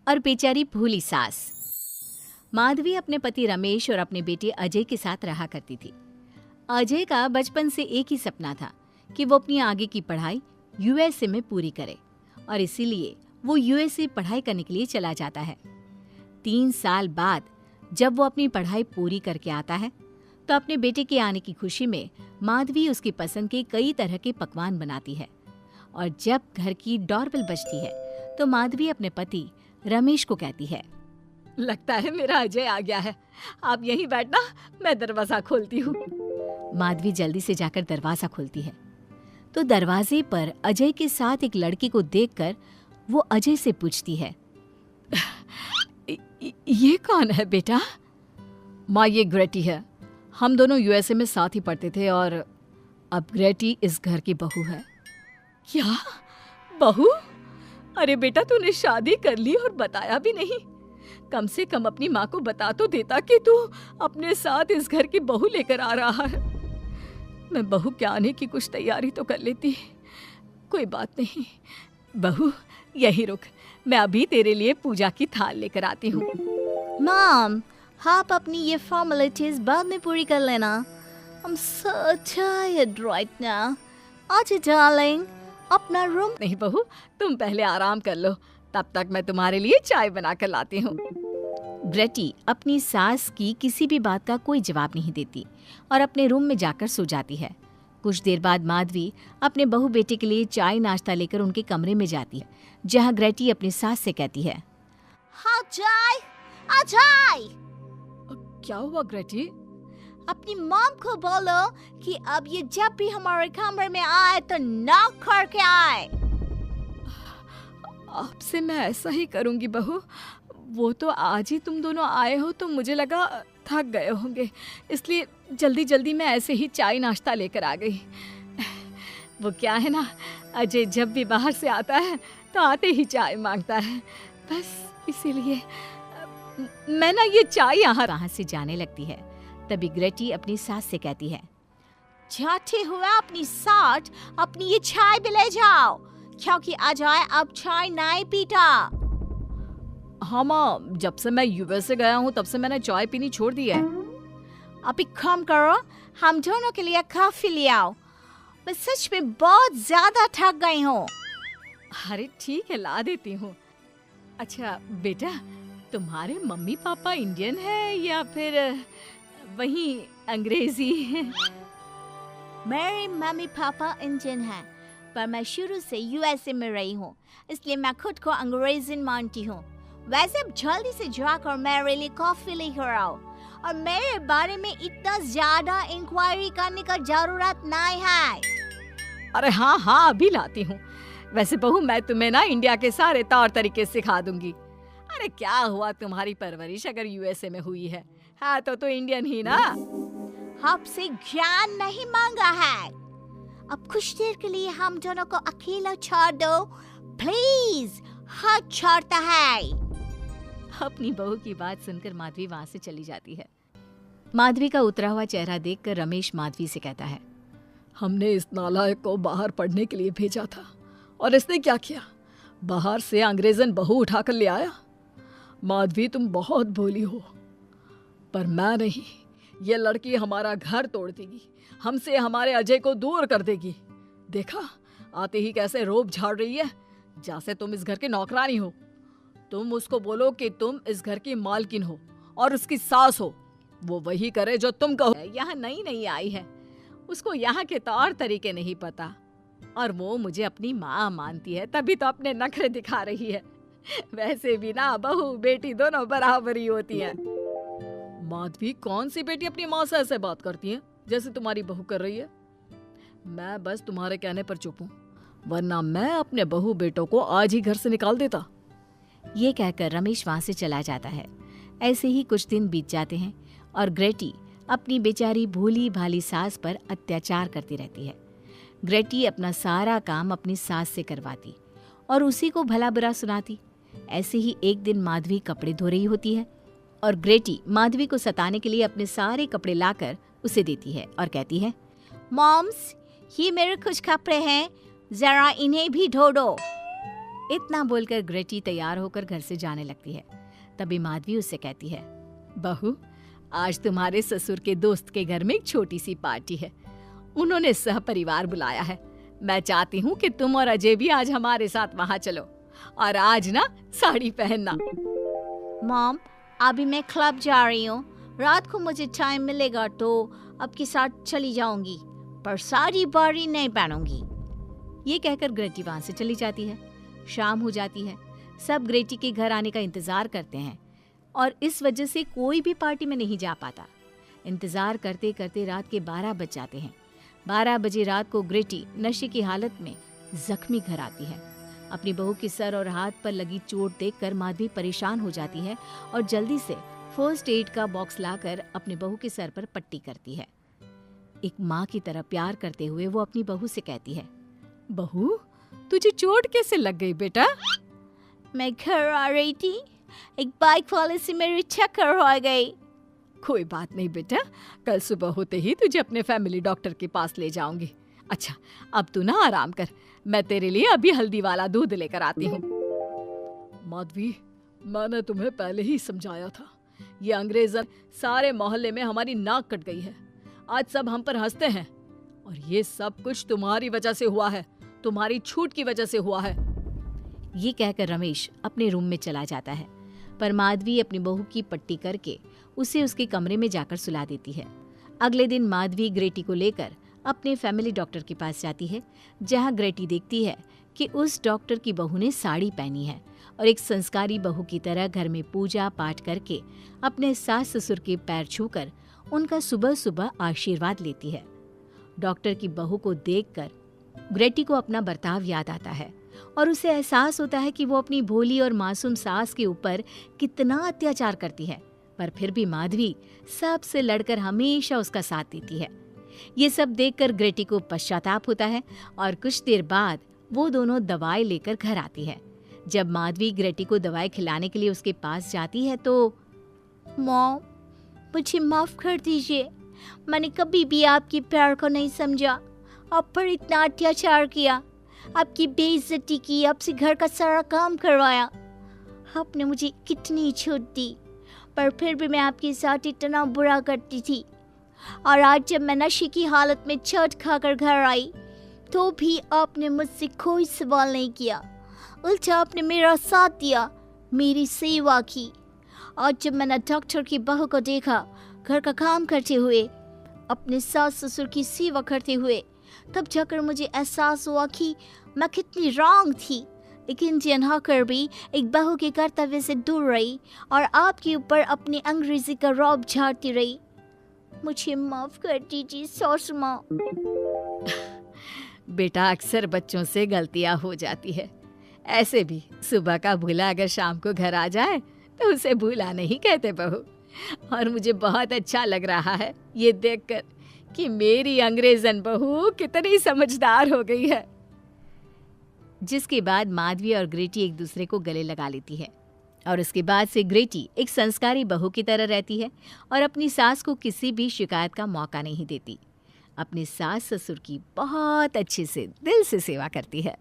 और बेचारी भोली सास। माधवी अपने पति रमेश और अपने बेटे अजय के साथ रहा करती थी। अजय का बचपन से एक ही सपना था कि वो अपनी आगे की पढ़ाई यूएसए में पूरी करे और इसीलिए वो यूएसए पढ़ाई करने के लिए चला जाता है। 3 साल बाद जब वो अपनी पढ़ाई पूरी करके आता है तो अपने बेटे के आने की खुशी में माधवी उसकी पसंद के कई तरह के पकवान बनाती है और जब घर की डोरबेल बजती है तो माधवी अपने पति रमेश को कहती है, लगता है मेरा अजय आ गया है, आप यहीं बैठना, मैं दरवाजा खोलती हूँ। माधवी जल्दी से जाकर दरवाजा खोलती है तो दरवाजे पर अजय के साथ एक लड़की को देखकर वो अजय से पूछती है, ये कौन है बेटा? माँ, ये ग्रेटी है। हम दोनों यूएसए में साथ ही पढ़ते थे और अब ग्रेटी इस घर की बहू है। क्या बहू? अरे बेटा, तूने शादी कर ली और बताया भी नहीं। कम से कम अपनी माँ को बता तो देता कि तू अपने साथ इस घर की बहू लेकर आ रहा है। मैं बहू के आने की कुछ तैयारी तो कर लेती। कोई बात नहीं बहू, यही रुक, मैं अभी तेरे लिए पूजा की थाल लेकर आती हूँ। मॉम, आप अपनी ये फॉर्मेलिटीज बाद में पूरी कर लेना। I'm so tired right now. आजा डार्लिंग, अपना रूम। नहीं बहू, तुम पहले आराम कर लो, तब तक मैं तुम्हारे लिए चाय बना कर लाती हूँ। ग्रेटी अपनी सास की किसी भी बात का कोई जवाब नहीं देती और अपने रूम में जाकर सो जाती है। कुछ देर बाद माधवी अपने बहू बेटे के लिए चाय नाश्ता लेकर उनके कमरे में जाती है, जहाँ ग्रेटी अपनी सास से कहती है, हाँ चाय, आ चाय। क्या हुआ ग्रेटी? अपनी मॉम को बोलो कि अब ये जब भी हमारे कमरे में आए तो नॉक करके आए। आपसे मैं ऐसा ही करूंगी बहू। वो तो आज ही तुम दोनों आए हो तो मुझे लगा थक गए होंगे, इसलिए जल्दी जल्दी मैं ऐसे ही चाय नाश्ता लेकर आ गई। वो क्या है ना, अजय जब भी बाहर से आता है तो आते ही चाय मांगता है, बस इसीलिए मैं ना ये चाय यहाँ। कहाँ से जाने लगती है तभी ग्रेटी अपनी सास से कहती है, जाते हुए अपनी साथ अपनी ये चाय भी ले जाओ, क्योंकि अजय अब चाय नहीं पीता। हाँ माँ, जब से मैं यूएसए गया हूँ तब से मैंने चाय पीनी छोड़ दी है। अब एक काम करो, हम दोनों के लिए कॉफी ले आओ, मैं सच में बहुत ज्यादा थक गई हूँ। अरे ठीक है, ला देती हूँ। अच्छा बेटा, तुम्हारे मम्मी पापा इंडियन है या फिर वही अंग्रेजी है? मेरे मम्मी पापा इंडियन हैं, पर मैं शुरू से यूएसए में रही हूँ, इसलिए मैं खुद को अंग्रेज़ी मानती हूँ। वैसे अब जल्दी से जाकर मेरे लिए कॉफी लेकर आओ और मेरे बारे में इतना ज्यादा इंक्वायरी करने का जरूरत नहीं है। अरे हाँ हाँ, अभी लाती हूँ। वैसे बहू, मैं तुम्हें ना इंडिया के सारे तौर तरीके सिखा दूंगी। अरे क्या हुआ, तुम्हारी परवरिश अगर यूएसए में हुई है तो इंडियन ही ना। आपसे ज्ञान नहीं मांगा है, अब कुछ देर के लिए हम दोनों को अकेला छोड़ दो प्लीज, हाथ छोड़ता है। अपनी बहू की बात सुनकर माधवी वहां से चली जाती है। माधवी का उतरा हुआ चेहरा देखकर रमेश माधवी से कहता है, हमने इस नालायक को बाहर पढ़ने के लिए भेजा था और इसने क्या किया, बाहर से अंग्रेजन बहू उठाकर ले आया। माधवी, तुम बहुत भोली हो, पर मैं नहीं। ये लड़की हमारा घर तोड़ देगी, हमसे हमारे अजय को दूर कर देगी। देखा, आते ही कैसे रोब झाड़ रही है, जैसे तुम इस घर की नौकरानी हो। तुम उसको बोलो कि तुम इस घर की मालकिन हो और उसकी सास हो, वो वही करे जो तुम कहो। यहाँ नई नई आई है, उसको यहाँ के तौर तरीके नहीं पता और वो मुझे अपनी माँ मानती है, तभी तो अपने नखरे दिखा रही है। वैसे भी ना बहू बेटी दोनों बराबर ही होती हैं। माधवी, कौन सी बेटी अपनी माँ से ऐसे बात करती है जैसे तुम्हारी बहू कर रही है? मैं बस तुम्हारे कहने पर चुप हूँ, वरना मैं अपने बहू बेटों को आज ही घर से निकाल देता। ये कहकर रमेश वहां से चला जाता है। ऐसे ही कुछ दिन बीत जाते हैं और ग्रेटी अपनी बेचारी भोली भाली सास पर अत्याचार करती रहती है। ग्रेटी अपना सारा काम अपनी सास से करवाती और उसी को भला बुरा सुनाती। ऐसे ही एक दिन माधवी कपड़े धो रही होती है और ग्रेटी माधवी को सताने के लिए अपने सारे कपड़े लाकर उसे देती है और कहती है, मॉम्स, ये मेरे कुछ कपड़े हैं, जरा इन्हें भी धो दो। इतना बोलकर ग्रेटी तैयार होकर घर से जाने लगती है। तभी माधवी उससे कहती है, बहू, आज तुम्हारे ससुर के दोस्त के घर में एक छोटी सी पार्टी है। उन्होंने सह परिवार बुलाया है। मैं चाहती हूँ कि तुम और अजय भी आज हमारे साथ वहाँ चलो, और आज ना साड़ी पहनना। मॉम, अभी मैं क्लब जा रही हूँ। रात को मुझे टाइम मिलेगा तो आपके साथ चली जाऊंगी, पर साड़ी बारी नहीं पहनूंगी। ये कहकर ग्रेटी वहां से चली जाती है। शाम हो जाती है। सब ग्रेटी के घर आने का इंतजार करते हैं और इस वजह से कोई भी पार्टी में नहीं जा पाता। इंतजार करते करते रात के 12 बज जाते हैं। 12 बजे रात को ग्रेटी नशे की हालत में जख्मी घर आती है। अपनी बहू के सर और हाथ पर लगी चोट देखकर माधवी परेशान हो जाती है और जल्दी से फर्स्ट एड का बॉक्स लाकर अपनी बहू के सर पर पट्टी करती है। एक माँ की तरह प्यार करते हुए वो अपनी बहू से कहती है, बहू, तुझे चोट कैसे लग गई बेटा? मैं घर आ रही थी, एक बाइक वाले से मेरी टक्कर हो गई। कोई बात नहीं बेटा, कल सुबह होते ही तुझे अपने फैमिली डॉक्टर के पास ले जाऊंगी। अच्छा, अब तू ना आराम कर, मैं तेरे लिए अभी हल्दी वाला दूध लेकर आती हूँ। माधवी, मैंने तुम्हें पहले ही समझाया था, ये अंग्रेजन सारे मोहल्ले में हमारी नाक कट गई है। आज सब हम पर हंसते हैं और ये सब कुछ तुम्हारी वजह से हुआ है, तुम्हारी छूट की वजह से हुआ है। ये कहकर रमेश अपने रूम में चला जाता है, पर माधवी अपनी बहू की पट्टी करके उसे उसके कमरे में जाकर सुला देती है। अगले दिन माधवी ग्रेटी को लेकर अपने फैमिली डॉक्टर के पास जाती है, जहां ग्रेटी देखती है कि उस डॉक्टर की बहू ने साड़ी पहनी है और एक संस्कारी बहू की तरह घर में पूजा पाठ करके अपने सास ससुर के पैर छूकर उनका सुबह सुबह आशीर्वाद लेती है। डॉक्टर की बहू को देखकर ग्रेटी को अपना बर्ताव याद आता है और उसे एहसास होता है कि वो अपनी भोली और मासूम सास के ऊपर कितना अत्याचार करती है, पर फिर भी माधवी सबसे लड़कर हमेशा उसका साथ देती है। ये सब देखकर ग्रेटी को पश्चाताप होता है और कुछ देर बाद वो दोनों दवाई लेकर घर आती है। जब माधवी ग्रेटी को दवाई खिलाने के लिए उसके पास जाती है तो मॉम, मुझे माफ कर दीजिए, मैंने कभी भी आपके प्यार को नहीं समझा, आप पर इतना अत्याचार किया, आपकी बेइज्जती की, आपसे घर का सारा काम करवाया। आपने मुझे कितनी छूट दी, पर फिर भी मैं आपके साथ इतना बुरा करती थी। और आज जब मैं नशे की हालत में चोट खाकर घर आई तो भी आपने मुझसे कोई सवाल नहीं किया, उल्टा आपने मेरा साथ दिया, मेरी सेवा की। और जब मैंने डॉक्टर की बहू को देखा घर का काम करते हुए, अपने सास ससुर की सेवा करते हुए, तब जाकर मुझे एहसास हुआ कि मैं कितनी रॉन्ग थी। एक इंडियन होकर भी एक बहू के कर्तव्य से दूर रही और आपके ऊपर अपनी अंग्रेजी का रौब झाड़ती रही। मुझे माफ कर दीजिए सासू माँ। बेटा, अक्सर बच्चों से गलतियां हो जाती है। ऐसे भी सुबह का भूला अगर शाम को घर आ जाए तो उसे भूला नहीं कहते बहू। और मुझे बहुत अच्छा लग रहा है ये देखकर कि मेरी अंग्रेजन बहू कितनी समझदार हो गई है। जिसके बाद माधवी और ग्रेटी एक दूसरे को गले लगा लेती है और उसके बाद से ग्रेटी एक संस्कारी बहू की तरह रहती है और अपनी सास को किसी भी शिकायत का मौका नहीं देती। अपनी सास ससुर की बहुत अच्छे से दिल से सेवा करती है।